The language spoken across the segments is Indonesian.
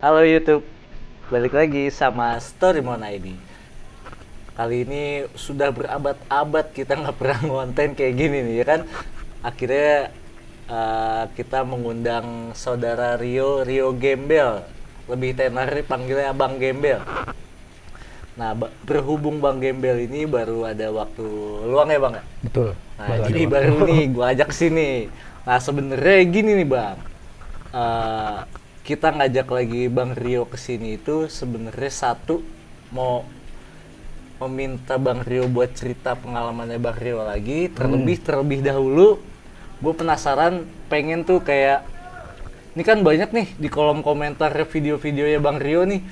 Halo YouTube, balik lagi sama Storymon ID. Kali ini sudah berabad-abad kita nggak pernah ngonten kayak gini nih ya kan. Akhirnya kita mengundang saudara Rio Gembel, lebih tenar panggilnya Bang Gembel. Nah, berhubung Bang Gembel ini baru ada waktu luang ya Bang? Betul. Nah, jadi baru nih gua ajak sini. Nah, sebenarnya gini nih Bang. Kita ngajak lagi Bang Rio ke sini itu sebenarnya satu mau meminta Bang Rio buat cerita pengalamannya Bang Rio lagi. Terlebih dahulu gue penasaran pengen tuh kayak ini kan banyak nih di kolom komentar video-videonya Bang Rio nih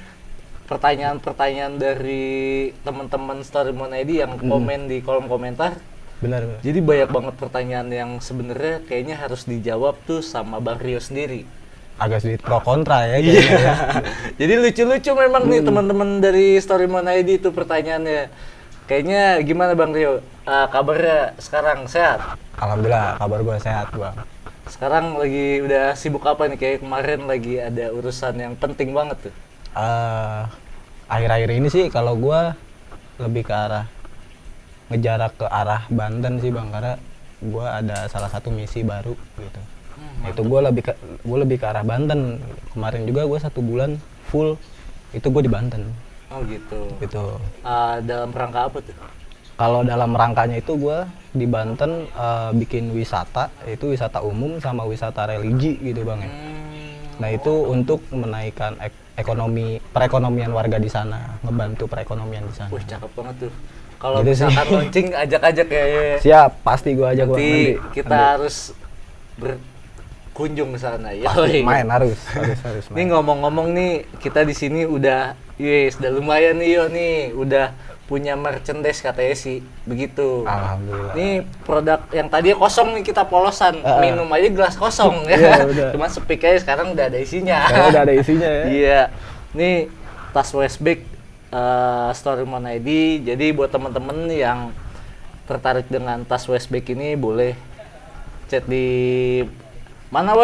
pertanyaan-pertanyaan dari teman-teman Storymon ID yang komen di kolom komentar. Benar. Jadi banyak banget pertanyaan yang sebenarnya kayaknya harus dijawab tuh sama Bang Rio sendiri. Agak sedikit pro kontra ya. Iya. Ya. Jadi lucu-lucu memang nih teman-teman dari Storymon ID itu pertanyaannya. Kayaknya gimana Bang Rio? Kabarnya sekarang sehat? Alhamdulillah kabar gue sehat Bang. Sekarang lagi udah sibuk apa nih? Kayak kemarin lagi ada urusan yang penting banget tuh. Akhir-akhir ini sih kalau gue lebih ke arah ngejarak ke arah Banten sih Bang, karena gue ada salah satu misi baru gitu. Itu gue lebih ke arah Banten. Kemarin juga gue 1 bulan full itu gue di Banten. Oh gitu. Gitu. Dalam rangka apa tuh? Kalau dalam rangkanya itu gue di Banten bikin wisata, itu wisata umum sama wisata religi gitu Bang ya. Nah itu untuk menaikkan perekonomian warga di sana, ngebantu perekonomian di sana. Wih cakep banget tuh. Kalau Gitu misalkan sih. launching ajak-ajak ya. Siap, pasti gue ajak Bang. Nanti Nanti kita harus berkunjung ke sana ya. pasti main harus Ini main. ngomong-ngomong nih, kita di sini udah lumayan nih yo nih, udah punya merchandise katanya sih, begitu. Alhamdulillah. Ini produk yang tadinya kosong nih kita polosan, minum aja gelas kosong ya. Iya, udah. Cuman speak aja sekarang udah ada isinya. Sekarang udah ada isinya ya. Iya. Nih tas Westback Storymon ID. Jadi buat temen-temen yang tertarik dengan tas Westback ini boleh chat di mana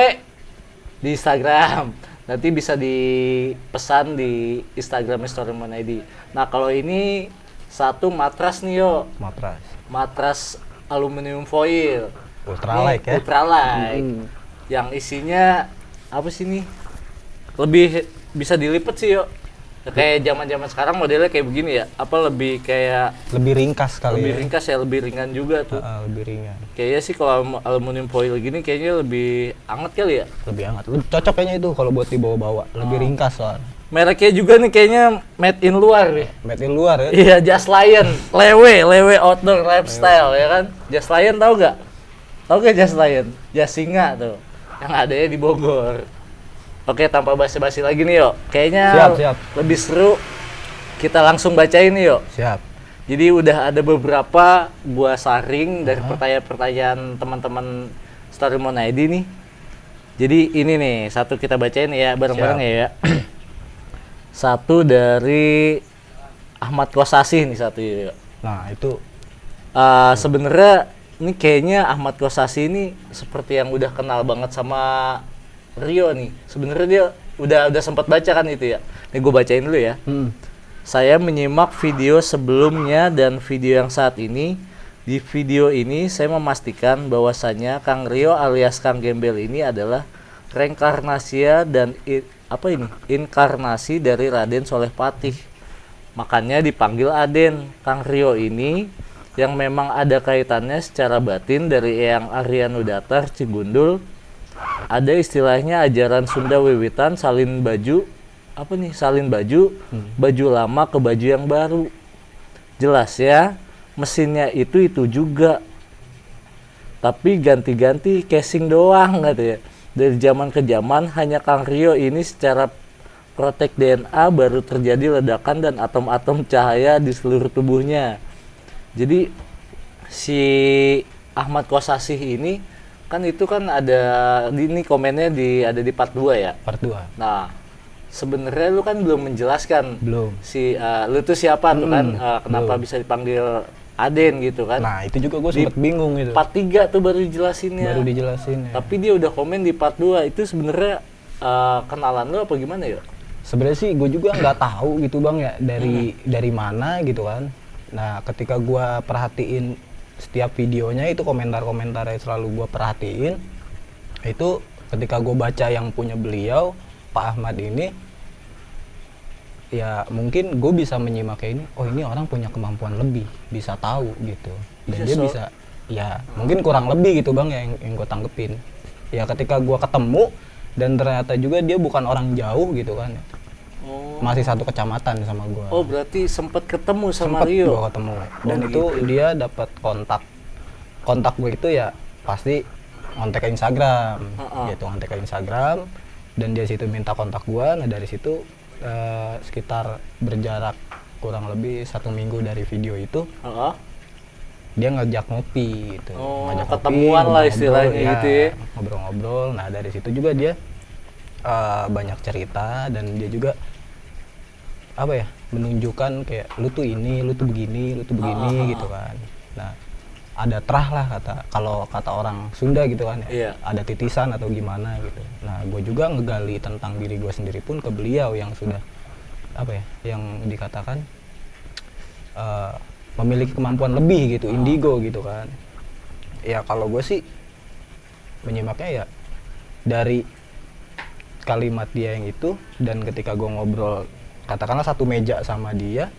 di Instagram. Nanti bisa dipesan di Instagram Storymon ID. Nah kalau ini satu matras nih yo. Matras aluminium foil. Ultralight ya. Ultralight. Yang isinya apa sih nih? Lebih bisa dilipat sih yo. Kayak zaman-zaman sekarang modelnya kayak begini ya. Apa lebih kayak Lebih ringkas kali lebih ya. ringkas ya, lebih ringan juga tuh. Lebih ringan. Kayaknya sih kalau aluminium foil gini kayaknya lebih anget kali ya. Lebih hangat. Cocok kayaknya itu kalau buat dibawa-bawa. Lebih ringkas soalnya. Mereknya juga nih kayaknya made in luar nih. Made in luar ya. Iya, Just Lion, Lewe outdoor lifestyle ya kan. Just Lion tahu gak? Tahu gak Just Lion? Just Singa tuh, yang adanya di Bogor. Oke, tanpa basa-basi lagi nih yo. Kayaknya Siap. lebih seru kita langsung bacain nih yo. Siap. Jadi udah ada beberapa gua saring dari pertanyaan-pertanyaan teman-teman Storymon ID nih. Jadi ini nih, satu kita bacain ya bareng-bareng ya. Satu dari Ahmad Kosasih nih satu ya. Nah itu Sebenarnya ini kayaknya Ahmad Kosasih ini seperti yang udah kenal banget sama Rio nih. Sebenarnya dia udah sempat baca kan itu ya. Nih gue bacain dulu ya. Saya menyimak video sebelumnya dan video yang saat ini. Di video ini saya memastikan bahwasannya Kang Rio alias Kang Gembel ini adalah reinkarnasia dan inkarnasi dari Raden Soleh Patih. Makanya dipanggil Aden. Kang Rio ini yang memang ada kaitannya secara batin dari Eyang Aryanu Datar Cigundul. Ada istilahnya ajaran Sunda Wiwitan salin baju. Apa nih? Salin baju, baju lama ke baju yang baru. Jelas ya, mesinnya itu juga. Tapi ganti-ganti casing doang gitu ya. Dari zaman ke zaman hanya Kang Rio ini secara protek DNA baru terjadi ledakan dan atom-atom cahaya di seluruh tubuhnya. Jadi si Ahmad Kosasih ini kan itu kan ada ini komennya ada di part 2 ya. part 2. Nah, sebenarnya lu kan belum menjelaskan Belum. si lu tuh siapa tuh kan kenapa bisa dipanggil Aden gitu kan. Nah itu juga gue sempet bingung gitu. Part 3 tuh baru dijelasinnya. Baru dijelasin ya. Tapi dia udah komen di part 2 itu sebenarnya kenalan lu apa gimana ya? Sebenarnya sih gue juga nggak tahu gitu bang ya dari mana gitu kan. Nah ketika gue perhatiin setiap videonya itu komentar-komentar yang selalu gue perhatiin itu ketika gue baca yang punya beliau Pak Ahmad ini, ya mungkin gue bisa menyimaknya ini, oh ini orang punya kemampuan lebih, bisa tahu gitu, dan dia bisa, ya mungkin kurang lebih gitu bang ya yang gue tanggepin. Ya ketika gue ketemu dan ternyata juga dia bukan orang jauh gitu kan, masih satu kecamatan sama gue. Oh berarti sempat ketemu sama Sempet Rio? gue ketemu, dan itu dia dapat kontak gue itu ya pasti ngontek ke Instagram, gitu ngontek ke Instagram, dan dia situ minta kontak gue. Nah dari situ sekitar berjarak kurang lebih 1 minggu dari video itu, dia ngajak ngopi gitu, ngajak ketemuan ngopi, lah istilahnya ya, gitu ya. ngobrol-ngobrol. Nah dari situ juga dia banyak cerita, dan dia juga apa ya, menunjukkan kayak lu tuh ini, lu tuh begini, lu tuh begini gitu kan. Nah ada terah lah kalau kata orang Sunda gitu kan ya, ada titisan atau gimana gitu. Nah gue juga ngegali tentang diri gue sendiri pun ke beliau yang sudah apa ya, yang dikatakan memiliki kemampuan lebih gitu, indigo gitu kan. Ya kalau gue sih menyimaknya ya dari kalimat dia yang itu, dan ketika gue ngobrol katakanlah satu meja sama dia,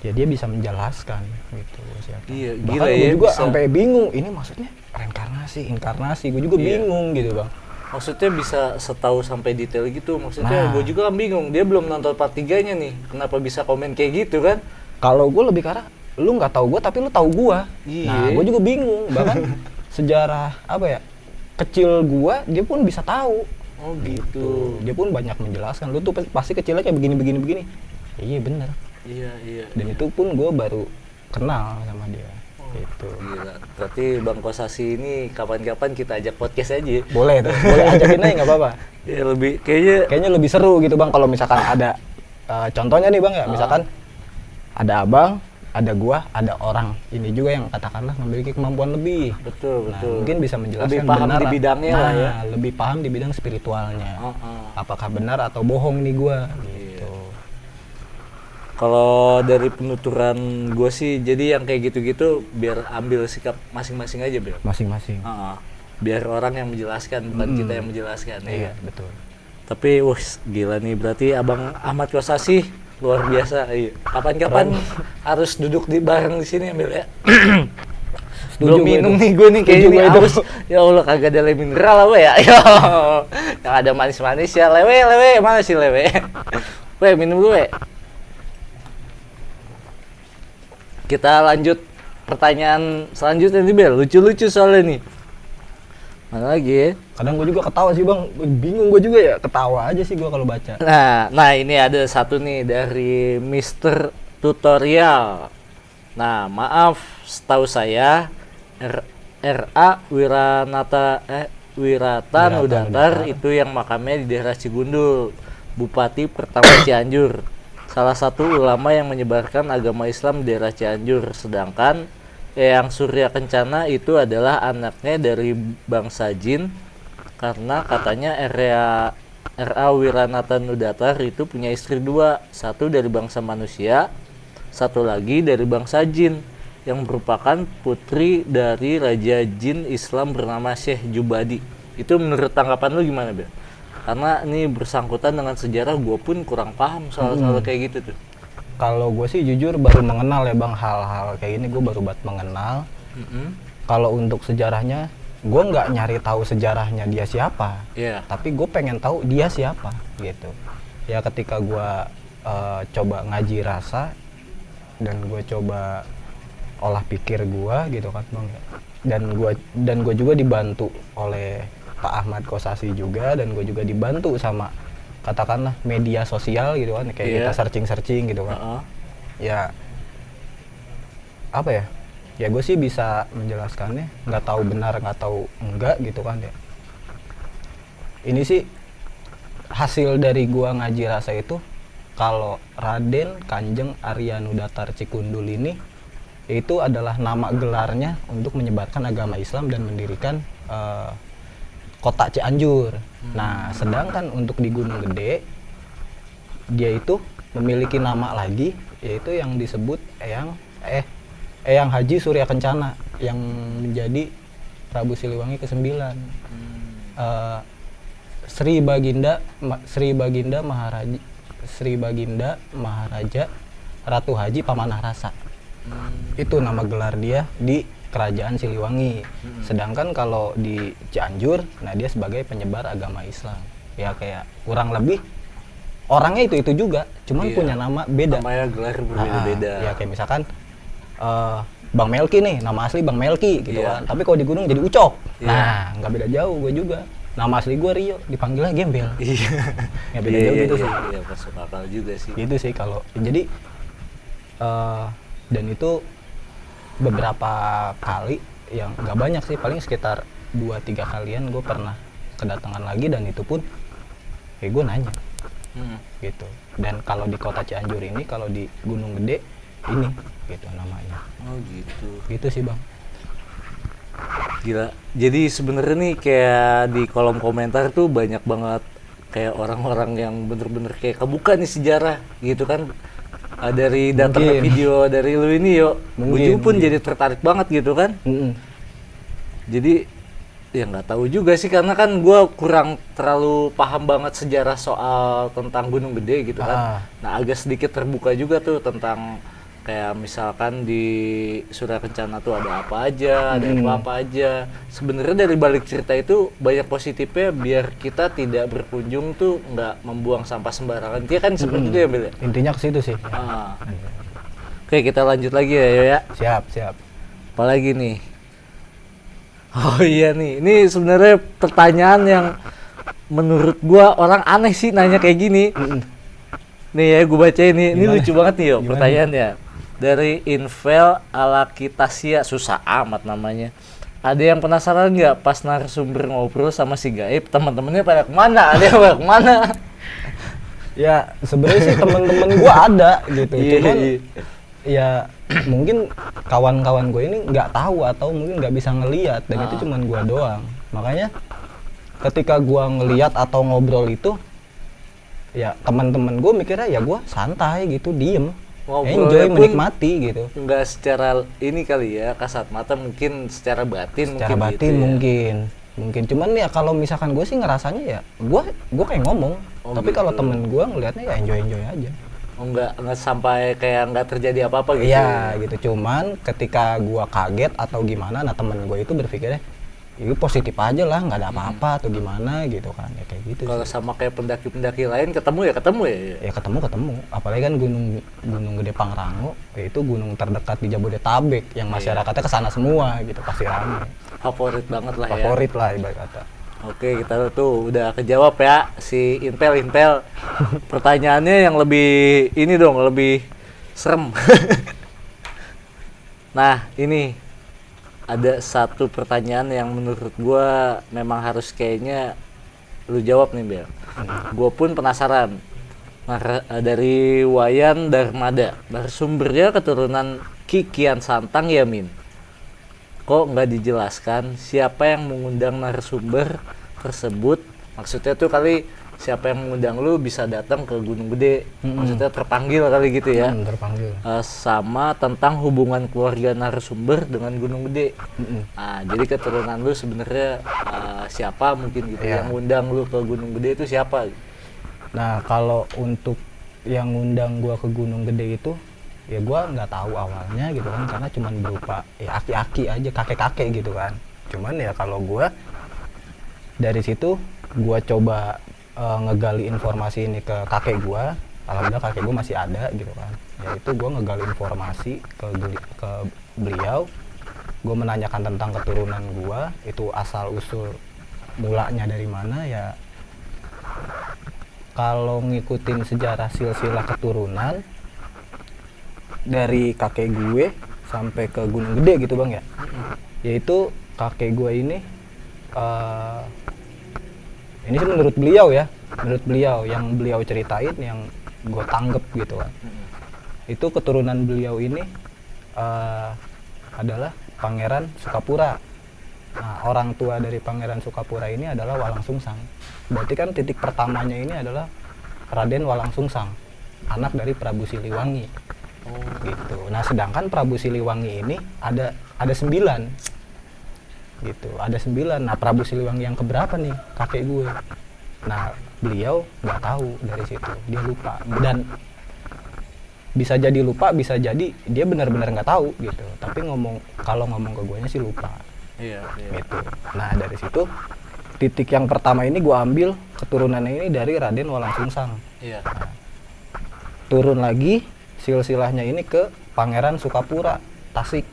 ya dia bisa menjelaskan gitu siapa. Iya, bahkan gila gue ya, juga bisa. sampai bingung ini maksudnya reinkarnasi, inkarnasi, gue juga bingung gitu bang. Maksudnya bisa setahu sampai detail gitu, maksudnya Nah. gue juga kan bingung, dia belum nonton part 3-nya nih, kenapa bisa komen kayak gitu kan? Kalau gue lebih karena lu nggak tahu gue tapi lu tahu gue. Iya. Nah gue juga bingung, bahkan sejarah apa ya kecil gue dia pun bisa tahu. Oh gitu. Dia pun banyak menjelaskan, lu tuh pasti kecilnya kayak begini. Iya bener. Iya. Dan itu pun gue baru kenal sama dia. Gitu. Gila, berarti Bang Kosasi ini kapan-kapan kita ajak podcast aja. Boleh tuh, boleh ajakin aja nggak apa-apa. Ya lebih kayaknya Lebih seru gitu bang kalau misalkan ada contohnya nih bang ya, misalkan ada abang, ada gua, ada orang ini juga yang katakanlah memiliki kemampuan lebih. betul. Nah, mungkin bisa menjelaskan lebih paham benar di bidangnya lah ya. lebih paham di bidang spiritualnya. Apakah benar atau bohong nih gua gitu. Kalau dari penuturan gue sih, jadi yang kayak gitu-gitu biar ambil sikap masing-masing aja, Bel. Masing-masing. Biar orang yang menjelaskan, bukan kita yang menjelaskan. Iya, betul. Tapi, gila nih, berarti Abang Ahmad Kosasi luar biasa. Iya. Kapan-kapan harus duduk bareng di sini, Bel ya. Belum minum nih gue nih, kayaknya nih haus. Ya Allah, kagak ada le mineral apa ya? Yang ada manis-manis ya, lewe, mana sih lewe? Weh, minum dulu, we. Kita lanjut pertanyaan selanjutnya nih, Bel. Lucu-lucu soalnya nih. Mana lagi ya? Kadang gue juga ketawa sih bang, bingung gue juga ya, ketawa aja sih gue kalau baca. Nah ini ada satu nih dari Mr. Tutorial. Nah maaf, setahu saya R.A. Wirata Nudatar itu yang makamnya di daerah Cigundul, Bupati pertama Cianjur. Salah satu ulama yang menyebarkan agama Islam di daerah Cianjur, sedangkan yang Surya Kencana itu adalah anaknya dari bangsa jin, karena katanya R.A. Wiranata Nudatar itu punya istri 2, satu dari bangsa manusia, satu lagi dari bangsa jin, yang merupakan putri dari Raja Jin Islam bernama Syekh Jubadi. Itu menurut tanggapan lu gimana, Bel? Karena ini bersangkutan dengan sejarah, gue pun kurang paham soal kayak gitu tuh. Kalau gue sih jujur baru mengenal ya bang, hal-hal kayak gini gue baru mengenal. Kalau untuk sejarahnya, gue nggak nyari tahu sejarahnya dia siapa, tapi gue pengen tahu dia siapa gitu. Ya ketika gue coba ngaji rasa dan gue coba olah pikir gue gitu kan bang, dan gue juga dibantu oleh Pak Ahmad Kosasi juga, dan gue juga dibantu sama katakanlah media sosial gitu kan, kayak kita searching gitu kan. Ya apa ya, ya gue sih bisa menjelaskannya, nggak tahu benar nggak tahu enggak gitu kan ya. Ini sih hasil dari gue ngaji rasa itu, kalau Raden Kanjeng Arya Nudatar Cikundul ini itu adalah nama gelarnya untuk menyebarkan agama Islam dan mendirikan kota Cianjur. Nah, sedangkan untuk di Gunung Gede dia itu memiliki nama lagi, yaitu yang disebut Eyang Haji Surya Kencana yang menjadi Prabu Siliwangi ke-9. Sri Baginda Maharaja Ratu Haji Pamanah Rasa. Itu nama gelar dia di Kerajaan Siliwangi. Sedangkan kalau di Cianjur, nah dia sebagai penyebar agama Islam. Ya kayak kurang lebih orangnya itu juga, cuman punya nama beda. Namanya gelar berbeda-beda. Ya kayak misalkan Bang Melki nih, nama asli Bang Melki gitu kan. Tapi kalau di gunung jadi Ucok. Nah, nggak beda jauh gue juga. Nama asli gue Rio, dipanggilnya Gembel. Iya. Nggak beda jauh gitu sih. Iya, masuk akal juga sih. Gitu sih kalau jadi dan itu beberapa kali yang nggak banyak sih, paling sekitar 2-3 kalian gue pernah kedatangan lagi, dan itu pun gue nanya gitu. Dan kalau di kota Cianjur ini, kalau di Gunung Gede ini gitu namanya. Oh gitu. Gitu sih Bang. Gila. Jadi sebenarnya nih kayak di kolom komentar tuh banyak banget kayak orang-orang yang bener-bener kayak kebuka nih sejarah gitu kan. Dari datangnya video dari lu ini yo, gue pun jadi tertarik banget gitu kan. Jadi ya nggak tahu juga sih, karena kan gue kurang terlalu paham banget sejarah soal tentang Gunung Gede gitu kan. Nah agak sedikit terbuka juga tuh tentang kayak misalkan di Surya Kencana tuh ada apa aja, ada apa aja. Sebenarnya dari balik cerita itu banyak positifnya, biar kita tidak berkunjung tuh nggak membuang sampah sembarangan. Dia kan seperti itu ya Bel. Intinya ke situ sih. Oke, kita lanjut lagi ya Yo ya. Siap. Apalagi nih? Oh iya nih, ini sebenarnya pertanyaan yang menurut gua orang aneh sih nanya kayak gini. Nih ya, gue bacain nih. Ini lucu banget nih yo pertanyaannya. Dari Invel Alakitasia, susah amat namanya. Ada yang penasaran nggak pas narasumber ngobrol sama si Gaib, teman-temannya pada kemana? Ada yang pada kemana? Ya sebenarnya sih teman-teman gua ada gitu. Cuman ya mungkin kawan-kawan gue ini nggak tahu atau mungkin nggak bisa ngelihat, dan itu cuman gua doang. Makanya ketika gua ngelihat atau ngobrol itu, ya teman-teman gue mikirnya ya gue santai gitu, diem, enjoy, menikmati gitu. Enggak secara ini kali ya, kasat mata, mungkin secara batin. Secara mungkin batin gitu mungkin cuman ya kalau misalkan gue sih ngerasanya ya gue kayak ngomong, tapi gitu. kalau temen gue ngelihatnya ya enjoy aja. Enggak sampai kayak nggak terjadi apa-apa gitu. Iya gitu, cuman ketika gue kaget atau gimana, nah temen gue itu berpikirnya itu positif aja lah, nggak ada apa-apa atau gimana gitu kan, ya kayak gitu. Kalau sama kayak pendaki-pendaki lain ketemu ya ya ketemu, apalagi kan gunung Gede Pangrango, yaitu gunung terdekat di Jabodetabek yang masyarakatnya kesana semua gitu, pasti ramai. Favorit banget lah Favorit lah ibarat kata. Oke, kita tuh udah kejawab ya si Intel. Pertanyaannya yang lebih ini dong, lebih serem. Nah ini ada satu pertanyaan yang menurut gua memang harus kayaknya lu jawab nih Bel. Gua pun penasaran. Nah, dari Wayan Darmada, bersumbernya keturunan Ki Kian Santang ya Min. Kok nggak dijelaskan siapa yang mengundang narasumber tersebut? Maksudnya tuh kali siapa yang mengundang lu bisa datang ke Gunung Gede, maksudnya terpanggil kali gitu ya. Terpanggil. Sama tentang hubungan keluarga narasumber dengan Gunung Gede. Nah, jadi keturunan lu sebenarnya siapa mungkin gitu yang ngundang lu ke Gunung Gede itu siapa? Nah, kalau untuk yang ngundang gua ke Gunung Gede itu ya gua nggak tahu awalnya gitu kan, karena cuman berupa ya aki-aki aja, kakek-kakek gitu kan. Cuman ya kalau gua dari situ gua coba ngegali informasi ini ke kakek gua, alhamdulillah kakek gua masih ada gitu kan. Yaitu gua ngegali informasi ke beliau, gua menanyakan tentang keturunan gua, itu asal usul mulanya dari mana ya. Kalau ngikutin sejarah silsilah keturunan dari kakek gue sampai ke Gunung Gede gitu Bang ya, yaitu kakek gue ini sih menurut beliau yang beliau ceritain, yang gue tanggep gitu kan, itu keturunan beliau ini adalah Pangeran Sukapura. Nah, orang tua dari Pangeran Sukapura ini adalah Walang Sungsang. Berarti kan titik pertamanya ini adalah Raden Walang Sungsang, anak dari Prabu Siliwangi. Gitu. Nah, sedangkan Prabu Siliwangi ini ada 9. Gitu. Ada 9. Nah, Prabu Siliwangi yang keberapa nih kakek gue? Nah, beliau nggak tahu dari situ. Dia lupa. Dan bisa jadi lupa, bisa jadi dia benar-benar nggak tahu gitu. Tapi kalau ngomong ke guanya sih lupa. Iya. Gitu. Nah, dari situ titik yang pertama ini gue ambil keturunannya ini dari Raden Walang Sungsang. Iya. Turun lagi silsilahnya ini ke Pangeran Sukapura, Tasik.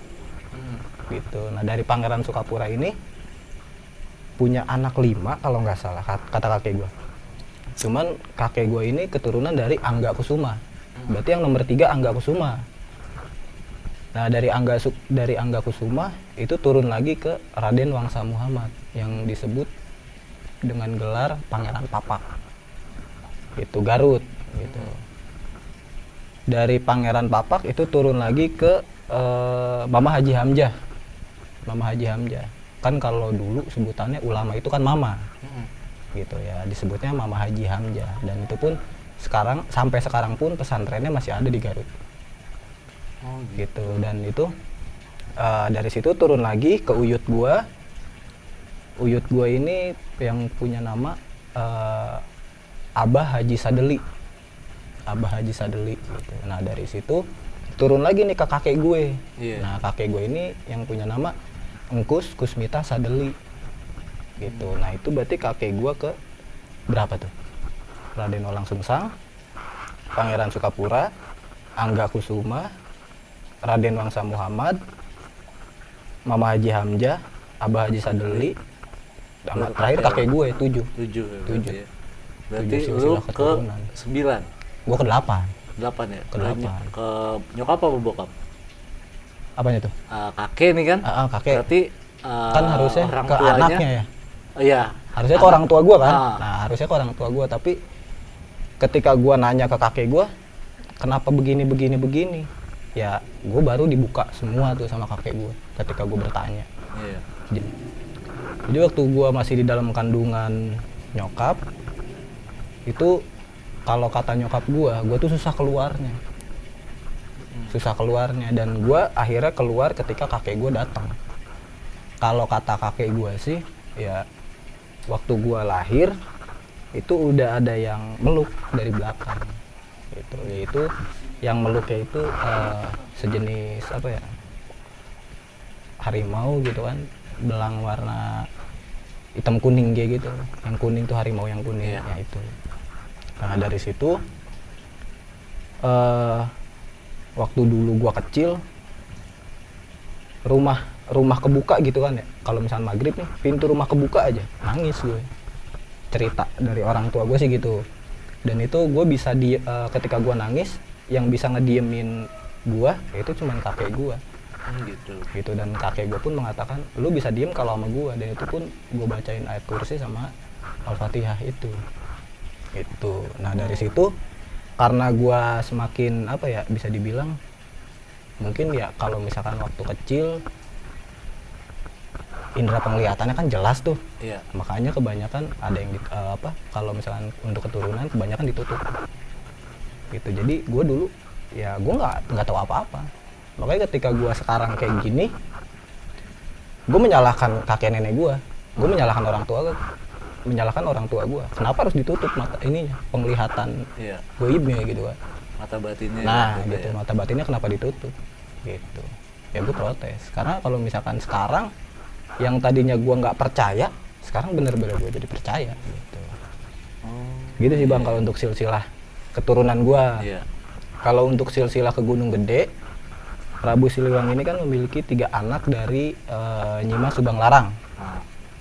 Gitu. Nah, dari Pangeran Sukapura ini punya anak 5 kalau nggak salah kata kakek gue. Cuman kakek gue ini keturunan dari Angga Kusuma. Berarti yang nomor 3 Angga Kusuma. Nah, dari Angga Kusuma itu turun lagi ke Raden Wangsa Muhammad yang disebut dengan gelar Pangeran Papak. Itu Garut gitu. Dari Pangeran Papak itu turun lagi ke Mama Haji Hamzah. Mama Haji Hamzah. Kan kalau dulu sebutannya ulama itu kan mama. Gitu ya, disebutnya Mama Haji Hamzah, dan itu pun sampai sekarang pun pesantrennya masih ada di Garut. Gitu. Dan itu dari situ turun lagi ke Uyut gua. Uyut gua ini yang punya nama Abah Haji Sadeli. Abah Haji Sadeli gitu. Nah, dari situ turun lagi nih ke kakek gue. Nah, kakek gue ini yang punya nama Engkus Kusmita Sadeli. Gitu. Nah, itu berarti kakek gue ke berapa tuh? Raden Walang Sungsang, Pangeran Sukapura, Angga Kusuma, Raden Wangsa Muhammad, Mama Haji Hamzah, Abah Haji Sadeli, sama terakhir kakek gue 7. Berarti lu ke 9. Gue ke 8. 8 ya? Ke 8. Ke nyokap apa bokap? Apanya tuh? Kakek nih kan? Kakek. Berarti Kan harusnya orang ke tuanya, anaknya ya? Iya. Harusnya ke orang tua gue kan? Ah. Nah, harusnya ke orang tua gue, tapi ketika gue nanya ke kakek gue, kenapa begini? Ya, gue baru dibuka semua tuh sama kakek gue ketika gue bertanya. Iya. Jadi waktu gue masih di dalam kandungan nyokap, itu kalau kata nyokap gue tuh susah keluarnya, dan gue akhirnya keluar ketika kakek gue datang. Kalau kata kakek gue sih, ya waktu gue lahir itu udah ada yang meluk dari belakang, gitu. Yaitu yang meluknya itu sejenis apa ya, harimau gitu kan, belang warna hitam kuning kayak gitu. Yang kuning tuh harimau yang kuning, ya itu. Nah, dari situ waktu dulu gua kecil, rumah kebuka gitu kan ya, kalau misalnya maghrib nih pintu rumah kebuka aja nangis gue. Cerita dari orang tua gue sih gitu. Dan itu gue bisa ketika gue nangis, yang bisa ngediemin gue itu cuman kakek gue. Gitu. Dan kakek gue pun mengatakan, lu bisa diem kalau sama gue. Dan itu pun gue bacain ayat kursi sama Al-Fatihah itu. Gitu. Nah, dari situ karena gue semakin apa ya, bisa dibilang mungkin ya kalau misalkan waktu kecil indera penglihatannya kan jelas tuh. Iya. Makanya kebanyakan ada yang kalau misalkan untuk keturunan kebanyakan ditutup. Gitu. Jadi gue dulu ya gue nggak tahu apa-apa. Makanya ketika gue sekarang kayak gini, gue menyalahkan kakek nenek gue menyalahkan orang tua gue. Kenapa harus ditutup mata ininya, penglihatan goibnya gitu kan? Mata batinnya. Nah, gitu. Ya. Mata batinnya kenapa ditutup? Gitu. Ya gue protes. Karena kalau misalkan sekarang yang tadinya gue nggak percaya, sekarang bener-bener gue jadi percaya. Gitu. Gitu sih bang, kalau untuk silsilah keturunan gue. Iya. Kalau untuk silsilah ke Gunung Gede, Prabu Siliwangi ini kan memiliki 3 anak dari Nyima Subang Larang.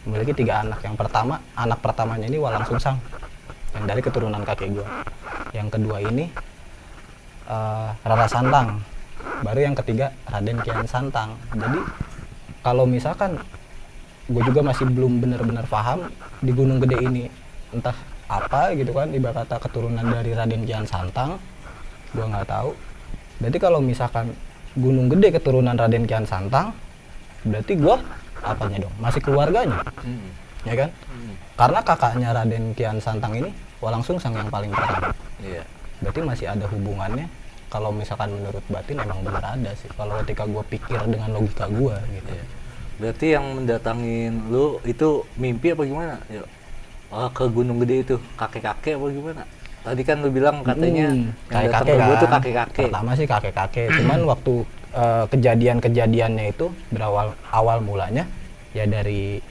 Memiliki 3 anak. Yang pertama, anak pertamanya ini Walang Sungsang, yang dari keturunan kakek gue. Yang kedua ini Rara Santang. Baru yang ketiga Raden Kian Santang. Jadi kalau misalkan gue juga masih belum benar-benar paham di Gunung Gede ini entah apa gitu kan, ibarat kata keturunan dari Raden Kian Santang, gue nggak tahu. Berarti kalau misalkan Gunung Gede keturunan Raden Kian Santang, berarti gue apanya dong? Masih keluarganya, ya kan? Karena kakaknya Raden Kian Santang ini Walang Sungsang yang paling pertama. Iya. Berarti masih ada hubungannya. Kalau misalkan menurut batin emang benar ada sih. Kalau ketika gue pikir dengan logika gue gitu. Iya. Berarti yang mendatangin lu itu mimpi apa gimana? Yuk. Ke Gunung Gede itu kakek-kakek apa gimana? Tadi kan lu bilang katanya yang datang ke gua tuh kakek-kakek. Pertama sih kakek-kakek. Cuman waktu kejadian-kejadiannya itu awal mulanya ya dari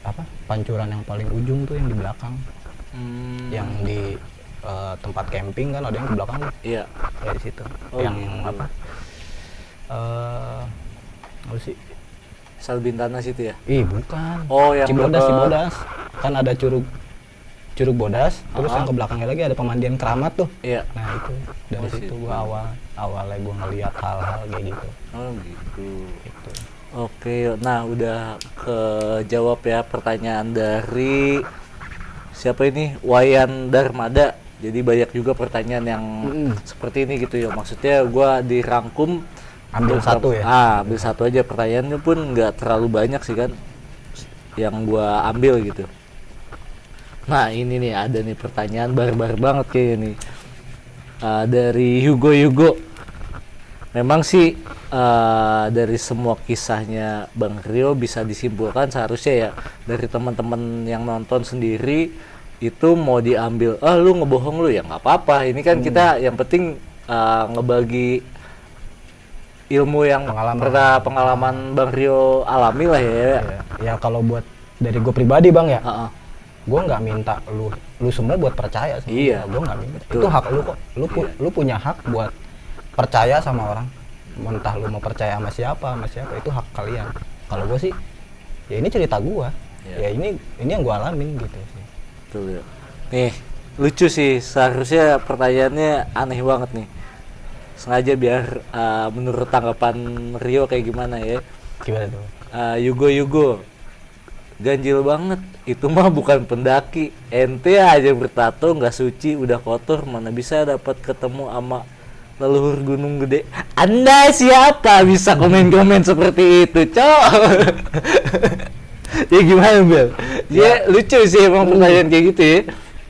pancuran yang paling ujung tuh yang di belakang. Yang di tempat camping kan ada yang ke belakang tuh. Iya. Ya di situ. Oh, yang gitu. apa sih? Salbintana situ ya? Bukan. Oh, yang Cibodas. Kan ada Curug Bodas, terus yang ke belakangnya lagi ada pemandian keramat tuh. Iya. Nah itu dari situ gua awalnya gua ngeliat hal-hal kayak gitu. Oh gitu. Oke, nah udah kejawab ya pertanyaan dari siapa ini? Wayan Darmada. Jadi banyak juga pertanyaan yang seperti ini gitu ya. Maksudnya gua dirangkum Ambil satu ya? Ambil satu aja. Pertanyaannya pun nggak terlalu banyak sih kan yang gua ambil gitu. Nah ini nih ada nih pertanyaan barbar banget kayaknya nih dari Hugo. Memang sih dari semua kisahnya Bang Rio bisa disimpulkan seharusnya ya dari teman-teman yang nonton sendiri itu mau diambil lu ngebohong lu ya nggak apa-apa. Ini kan kita yang penting ngebagi ilmu yang pengalaman Bang Rio alami lah ya. Ya kalau buat dari gue pribadi Bang ya. Gue nggak minta lu semua buat percaya sama gue nggak minta. Itu hak lu kok. Lu punya hak buat percaya sama orang. Entah lu mau percaya sama siapa itu hak kalian. Kalau gue sih ya ini cerita gue. Ya ini yang gue alamin gitu sih. Betul ya. Nih lucu sih, seharusnya pertanyaannya aneh banget nih. Sengaja biar menurut tanggapan Rio kayak gimana ya. Gimana tuh? Yugo ganjil banget, itu mah bukan pendaki, ente aja bertato nggak suci udah kotor, mana bisa dapat ketemu sama leluhur Gunung Gede. Anda siapa bisa komen-komen seperti itu, cok? Ya gimana Bel? Ya lucu sih emang pertanyaan kayak gitu ya.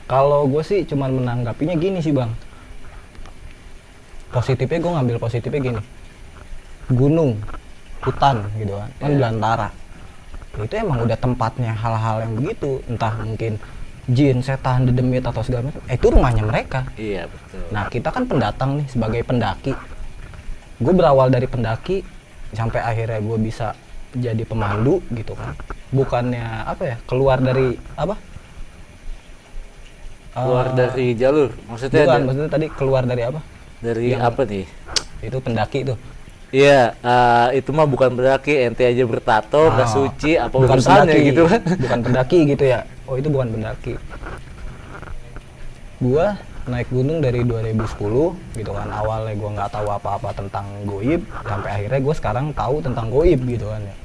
Kalau gue sih cuman menanggapinya gini sih Bang, positifnya gue ngambil positifnya gini, gunung, hutan gitu kan belantara. Itu emang udah tempatnya hal-hal yang begitu, entah mungkin jin, setan, dedemit atau segala macam. Itu rumahnya mereka. Iya betul. Nah kita kan pendatang nih sebagai pendaki. Gue berawal dari pendaki sampai akhirnya gue bisa jadi pemandu gitu kan. Bukannya keluar dari Keluar dari jalur, maksudnya? Bukan, maksudnya tadi keluar dari apa? Dari apa nih? Itu pendaki tuh. Iya, itu mah bukan pendaki, ente aja bertato, nggak suci, apa bukan urusannya pendaki, gitu kan? Bukan pendaki gitu ya. Oh itu bukan pendaki. Gua naik gunung dari 2010 gitu kan. Awalnya gua nggak tahu apa-apa tentang goib, sampai akhirnya gua sekarang tahu tentang goib gitu kan ya.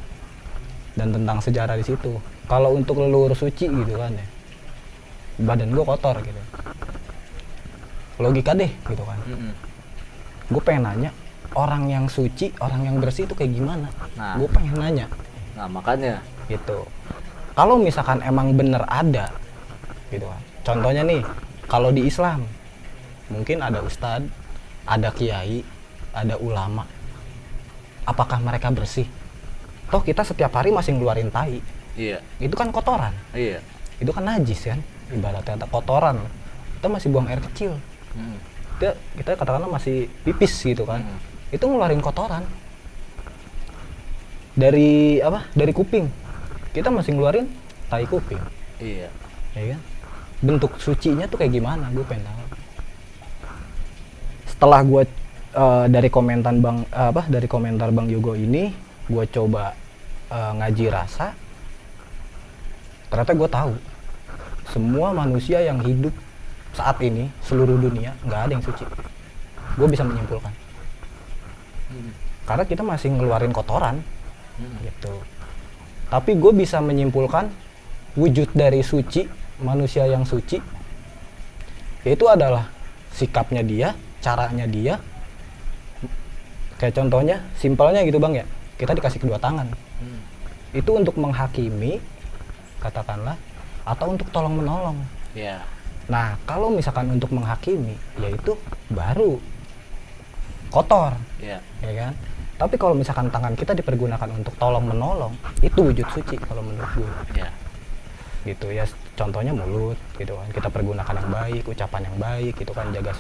Dan tentang sejarah di situ. Kalau untuk leluhur suci gitu kan ya, badan gua kotor gitu. Logika deh gitu kan. Gue pengen nanya, orang yang suci, orang yang bersih itu kayak gimana? Nah, gue pengen nanya. Nah makanya Gitu. Kalau misalkan emang bener ada, gitu kan. Contohnya nih, kalau di Islam, mungkin ada ustadz, ada kiai, ada ulama. Apakah mereka bersih? Toh kita setiap hari masih ngeluarin tai. Iya. Itu kan kotoran. Iya. Itu kan najis kan, ibaratnya ada kotoran. Kita masih buang air kecil. Kita katakanlah masih pipis gitu kan. Itu ngeluarin kotoran dari dari kuping, kita masih ngeluarin tai kuping. Iya Ya kan, bentuk sucinya tuh kayak gimana, gue pengen tahu. Setelah gue dari komentar Bang Yugo ini, gue coba ngaji rasa, ternyata gue tahu semua manusia yang hidup saat ini seluruh dunia nggak ada yang suci. Gue bisa menyimpulkan. Karena kita masih ngeluarin kotoran gitu. Tapi gue bisa menyimpulkan wujud dari suci, manusia yang suci, yaitu adalah sikapnya dia, caranya dia. Kayak contohnya, simpelnya gitu Bang ya, kita dikasih kedua tangan. Itu untuk menghakimi, katakanlah, atau untuk tolong menolong. Iya. Nah kalau misalkan untuk menghakimi, yaitu baru kotor, Iya. ya kan. Tapi kalau misalkan tangan kita dipergunakan untuk tolong menolong, itu wujud suci kalau menurut gue. Iya. Gitu ya, contohnya mulut gitu kan, kita pergunakan yang baik, ucapan yang baik gitu kan, jaga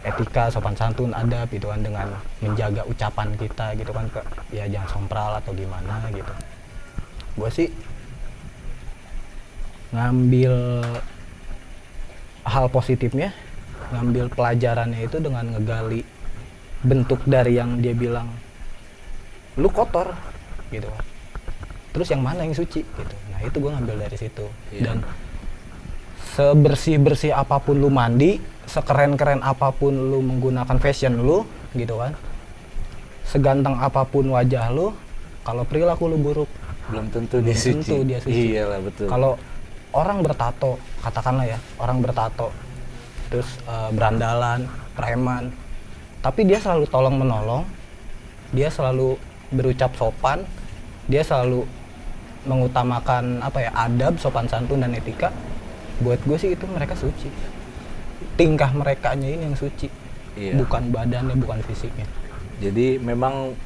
etika, sopan santun, adab gitu kan, dengan menjaga ucapan kita gitu kan, ya jangan sompral atau gimana gitu. Gue sih ngambil hal positifnya, ngambil pelajarannya itu dengan ngegali bentuk dari yang dia bilang lu kotor gitu kan, terus yang mana yang suci gitu. Nah itu gue ngambil dari situ. Dan sebersih apapun lu mandi, sekeren apapun lu menggunakan fashion lu gitu kan, seganteng apapun wajah lu, kalau perilaku lu buruk Belum tentu dia suci. Iyalah, betul. Kalau orang bertato, katakanlah ya, orang bertato terus berandalan, preman, tapi dia selalu tolong menolong, dia selalu berucap sopan, dia selalu mengutamakan adab, sopan santun dan etika. Buat gue sih itu mereka suci. Tingkah merekanya ini yang suci. Iya. Bukan badannya, bukan fisiknya. Jadi memang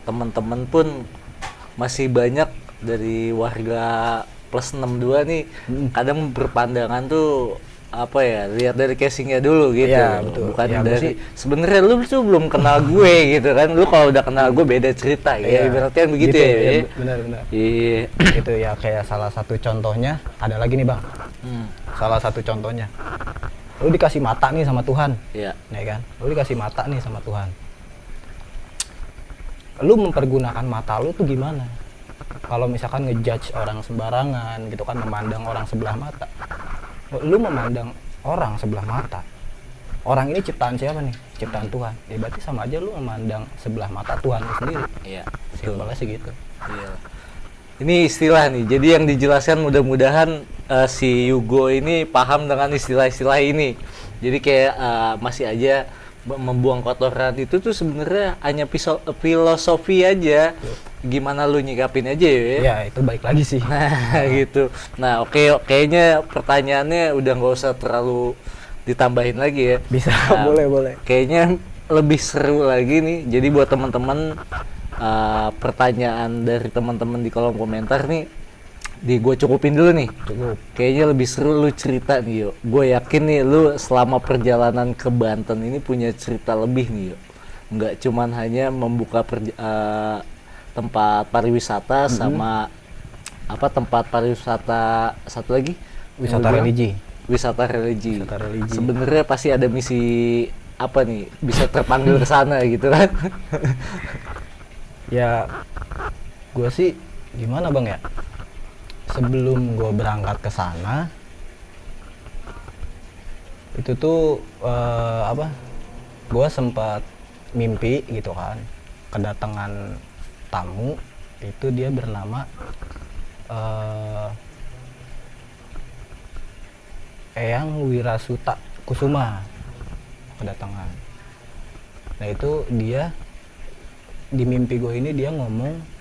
teman-teman pun masih banyak dari warga plus 62 nih kadang berpandangan tuh lihat dari casingnya dulu gitu. Ya, betul. Bukan ya, dari sebenarnya lu tuh belum kenal gue gitu kan. Lu kalau udah kenal gue beda cerita ya. Berarti kan begitu gitu, ya. Benar. Iya. Itu ya kayak salah satu contohnya, ada lagi nih Bang. Salah satu contohnya, lu dikasih mata nih sama Tuhan. Iya. Ya kan? Lu dikasih mata nih sama Tuhan. Lu mempergunakan mata lu tuh gimana? Kalau misalkan ngejudge orang sembarangan gitu kan, memandang orang sebelah mata. Lu memandang orang sebelah mata, orang ini ciptaan siapa nih? Ciptaan Tuhan. Ya berarti sama aja lu memandang sebelah mata Tuhan lu sendiri. Iya. Simpelnya sih gitu. Iya. Ini istilah nih, jadi yang dijelaskan mudah-mudahan si Yugo ini paham dengan istilah-istilah ini. Jadi kayak masih aja membuang kotoran itu tuh sebenarnya hanya filosofi aja. Gimana lu nyikapin aja ya? Ya itu baik lagi sih. Nah gitu. Nah oke, kayaknya pertanyaannya udah nggak usah terlalu ditambahin lagi ya. Bisa, nah, boleh. Kayaknya lebih seru lagi nih. Jadi buat teman-teman pertanyaan dari teman-teman di kolom komentar nih, gue cukupin dulu nih. Cukup. Kayaknya lebih seru lu cerita nih, yuk. Gue yakin nih lu selama perjalanan ke Banten ini punya cerita lebih nih, yuk. Nggak cuman hanya membuka tempat pariwisata sama tempat pariwisata satu lagi? Wisata religi. Wisata religi. Sebenarnya pasti ada misi bisa terpanggil ke sana gitu kan? Ya, gue sih gimana Bang ya? Sebelum gue berangkat ke sana, itu tuh gue sempat mimpi gitu kan, kedatangan tamu. Itu dia bernama Eyang Wirasuta Kusuma kedatangan. Nah itu dia di mimpi gue ini, dia ngomong